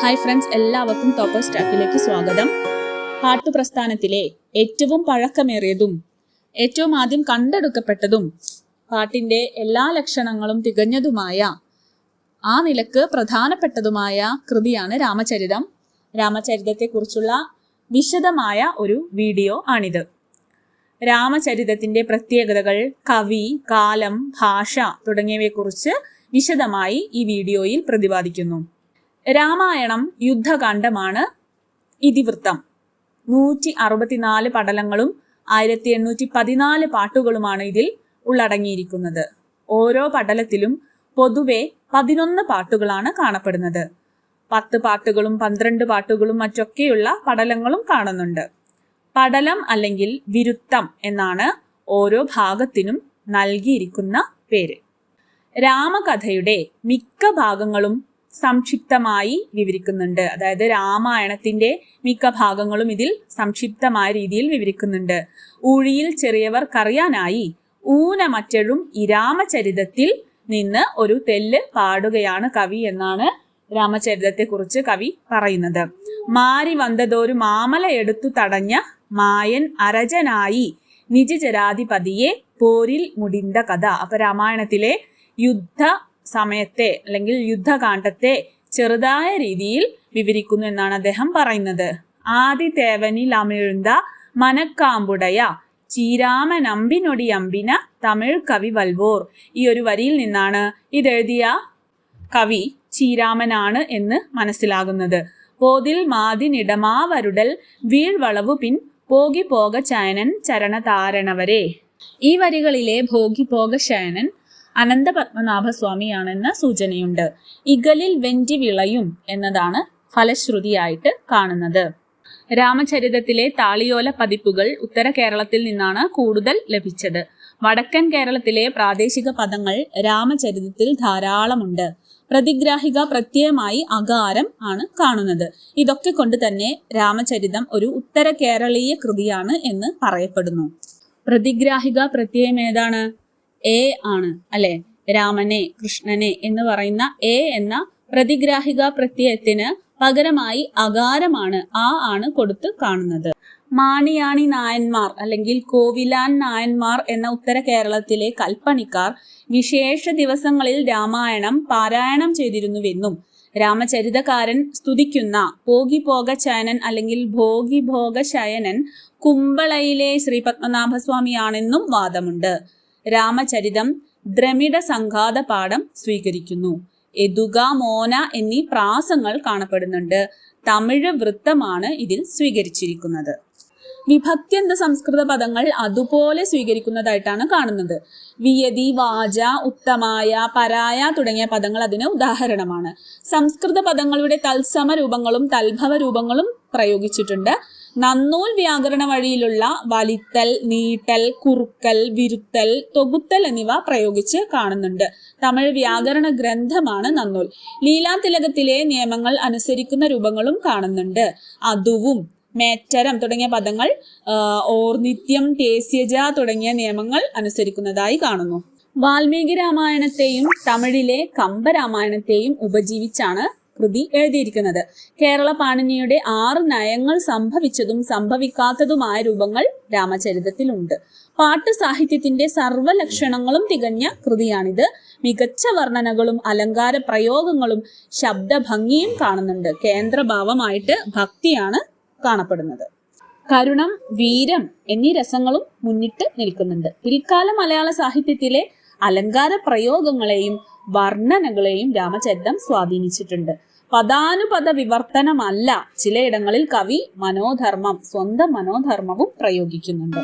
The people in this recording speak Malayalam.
ഹായ് ഫ്രണ്ട്സ്, എല്ലാവർക്കും ടോപ്പേഴ്സ് ട്രാക്കിലേക്ക് സ്വാഗതം. പാട്ടുപ്രസ്ഥാനത്തിലെ ഏറ്റവും പഴക്കമേറിയതും ഏറ്റവും ആദ്യം കണ്ടെടുക്കപ്പെട്ടതും പാട്ടിന്റെ എല്ലാ ലക്ഷണങ്ങളും തികഞ്ഞതുമായ ആ നിലക്ക് പ്രധാനപ്പെട്ടതുമായ കൃതിയാണ് രാമചരിതം. രാമചരിതത്തെക്കുറിച്ചുള്ള വിശദമായ ഒരു വീഡിയോ ആണിത്. രാമചരിതത്തിന്റെ പ്രത്യേകതകൾ, കവി, കാലം, ഭാഷ തുടങ്ങിയവയെക്കുറിച്ച് വിശദമായി ഈ വീഡിയോയിൽ പ്രതിപാദിക്കുന്നു. രാമായണം യുദ്ധകാണ്ഡമാണ്. ഇതിവൃത്തം 164 പടലങ്ങളും 1814 പാട്ടുകളുമാണ് ഇതിൽ ഉള്ളടങ്ങിയിരിക്കുന്നത്. ഓരോ പടലത്തിലും പൊതുവെ 11 പാട്ടുകളാണ് കാണപ്പെടുന്നത്. 10 പാട്ടുകളും 12 പാട്ടുകളും മറ്റൊക്കെയുള്ള പടലങ്ങളും കാണുന്നുണ്ട്. പടലം അല്ലെങ്കിൽ വിരുത്തം എന്നാണ് ഓരോ ഭാഗത്തിനും നൽകിയിരിക്കുന്ന പേര്. രാമകഥയുടെ മിക്ക ഭാഗങ്ങളും സംക്ഷിപ്തമായി വിവരിക്കുന്നുണ്ട്. അതായത് രാമായണത്തിന്റെ മിക്ക ഭാഗങ്ങളും ഇതിൽ സംക്ഷിപ്തമായ രീതിയിൽ വിവരിക്കുന്നുണ്ട്. ഊഴിയിൽ ചെറിയവർക്കറിയാനായി ഊനമറ്റഴും ഈ രാമചരിതത്തിൽ നിന്ന് ഒരു തെല്ല് പാടുകയാണ് കവി എന്നാണ് രാമചരിതത്തെക്കുറിച്ച് കവി പറയുന്നത്. മാരി വന്നതൊരു മാമല എടുത്തു തടഞ്ഞ മായൻ അരജനായി നിജജരാധിപതിയെ പോരിൽ മുടിந்த കഥ. അപ്പൊ രാമായണത്തിലെ യുദ്ധ സമയത്തെ അല്ലെങ്കിൽ യുദ്ധകാണ്ഡത്തെ ചെറുതായ രീതിയിൽ വിവരിക്കുന്നു എന്നാണ് അദ്ദേഹം പറയുന്നത്. ആദിതേവനിൽ അമിഴ്ந்த മനക്കാമ്പുടയ ചീരാമനമ്പിനൊടിയമ്പിന തമിഴ് കവി വൽവോർ. ഈ ഒരു വരിയിൽ നിന്നാണ് ഇതെഴുതിയ കവി ചീരാമനാണ് എന്ന് മനസ്സിലാകുന്നത്. പോതിൽ മാതിനിടമാവരുടൽ വീഴ്വളവു പിൻ പോകി പോക ചയനൻ ചരണതാരണവരെ. ഈ വരികളിലെ ഭോഗി പോക ശയനൻ അനന്തപത്മനാഭസ്വാമിയാണെന്ന സൂചനയുണ്ട്. ഇകലിൽ വെന്റി വിളയും എന്നതാണ് ഫലശ്രുതിയായിട്ട് കാണുന്നത്. രാമചരിതത്തിലെ താളിയോല പതിപ്പുകൾ ഉത്തര കേരളത്തിൽ നിന്നാണ് കൂടുതൽ ലഭിച്ചത്. വടക്കൻ കേരളത്തിലെ പ്രാദേശിക പദങ്ങൾ രാമചരിതത്തിൽ ധാരാളമുണ്ട്. പ്രതിഗ്രാഹിക പ്രത്യയമായി അകാരം ആണ് കാണുന്നത്. ഇതൊക്കെ കൊണ്ട് തന്നെ രാമചരിതം ഒരു ഉത്തര കേരളീയ കൃതിയാണ് എന്ന് പറയപ്പെടുന്നു. പ്രതിഗ്രാഹിക പ്രത്യയം ഏതാണ്? എ ആണ് അല്ലെ. രാമനെ, കൃഷ്ണനെ എന്ന് പറയുന്ന എ എന്ന പ്രതിഗ്രാഹിക പ്രത്യയത്തിന് പകരമായി അകാരമാണ് ആ ആണ് കൊടുത്ത് കാണുന്നത്. മാണിയാണി നായന്മാർ അല്ലെങ്കിൽ കോവിലാൻ നായന്മാർ എന്ന ഉത്തര കേരളത്തിലെ കൽപ്പണിക്കാർ വിശേഷ ദിവസങ്ങളിൽ രാമായണം പാരായണം ചെയ്തിരുന്നുവെന്നും രാമചരിതകാരൻ സ്തുതിക്കുന്ന പോകി പോക ചയനൻ അല്ലെങ്കിൽ ഭോഗി ഭോഗ ശയനൻ കുമ്പളയിലെ ശ്രീ പത്മനാഭസ്വാമിയാണെന്നും വാദമുണ്ട്. രാമചരിതം ദ്രമിഡ സംഘാത പാഠം സ്വീകരിക്കുന്നു. എതുക, മോന എന്നീ പ്രാസങ്ങൾ കാണപ്പെടുന്നുണ്ട്. തമിഴ് വൃത്തമാണ് ഇതിൽ സ്വീകരിച്ചിരിക്കുന്നത്. വിഭക്ത്യന്ത സംസ്കൃത പദങ്ങൾ അതുപോലെ സ്വീകരിക്കുന്നതായിട്ടാണ് കാണുന്നത്. വിയതി, വാച, ഉത്തമായ, പരായ തുടങ്ങിയ പദങ്ങൾ അതിന് ഉദാഹരണമാണ്. സംസ്കൃത പദങ്ങളുടെ തത്സമ രൂപങ്ങളും തൽഭവ രൂപങ്ങളും പ്രയോഗിച്ചിട്ടുണ്ട്. നന്നൂൽ വ്യാകരണ വഴിയിലുള്ള വലിത്തൽ, നീട്ടൽ, കുറുക്കൽ, വിരുത്തൽ, തൊകുത്തൽ എന്നിവ പ്രയോഗിച്ച് കാണുന്നുണ്ട്. തമിഴ് വ്യാകരണ ഗ്രന്ഥമാണ് നന്നൂൽ. ലീലാതിലകത്തിലെ നിയമങ്ങൾ അനുസരിക്കുന്ന രൂപങ്ങളും കാണുന്നുണ്ട്. അതുവും, മേറ്റരം തുടങ്ങിയ പദങ്ങൾ ഓർനിത്യം, തേസ്യജ തുടങ്ങിയ നിയമങ്ങൾ അനുസരിക്കുന്നതായി കാണുന്നു. വാൽമീകി രാമായണത്തെയും തമിഴിലെ കമ്പരാമായണത്തെയും ഉപജീവിച്ചാണ് കൃതി എഴുതിയിരിക്കുന്നത്. കേരള പാണിനിയുടെ 6 നയങ്ങൾ സംഭവിച്ചതും സംഭവിക്കാത്തതുമായ രൂപങ്ങൾ രാമചരിതത്തിലുണ്ട്. പാട്ട് സാഹിത്യത്തിന്റെ സർവ്വലക്ഷണങ്ങളും തികഞ്ഞ കൃതിയാണിത്. മികച്ച വർണ്ണനകളും അലങ്കാര പ്രയോഗങ്ങളും ശബ്ദഭംഗിയും കാണുന്നുണ്ട്. കേന്ദ്രഭാവമായിട്ട് ഭക്തിയാണ് കാണപ്പെടുന്നത്. കരുണം, വീരം എന്നീ രസങ്ങളും മുന്നിട്ട് നിൽക്കുന്നുണ്ട്. പിൽക്കാല മലയാള സാഹിത്യത്തിലെ അലങ്കാര പ്രയോഗങ്ങളെയും വർണ്ണനകളെയും രാമചരിതം സ്വാധീനിച്ചിട്ടുണ്ട്. പദാനുപദ വിവർത്തനമല്ല, ചിലയിടങ്ങളിൽ കവി മനോധർമ്മം, സ്വന്തം മനോധർമ്മവും പ്രയോഗിക്കുന്നുണ്ട്.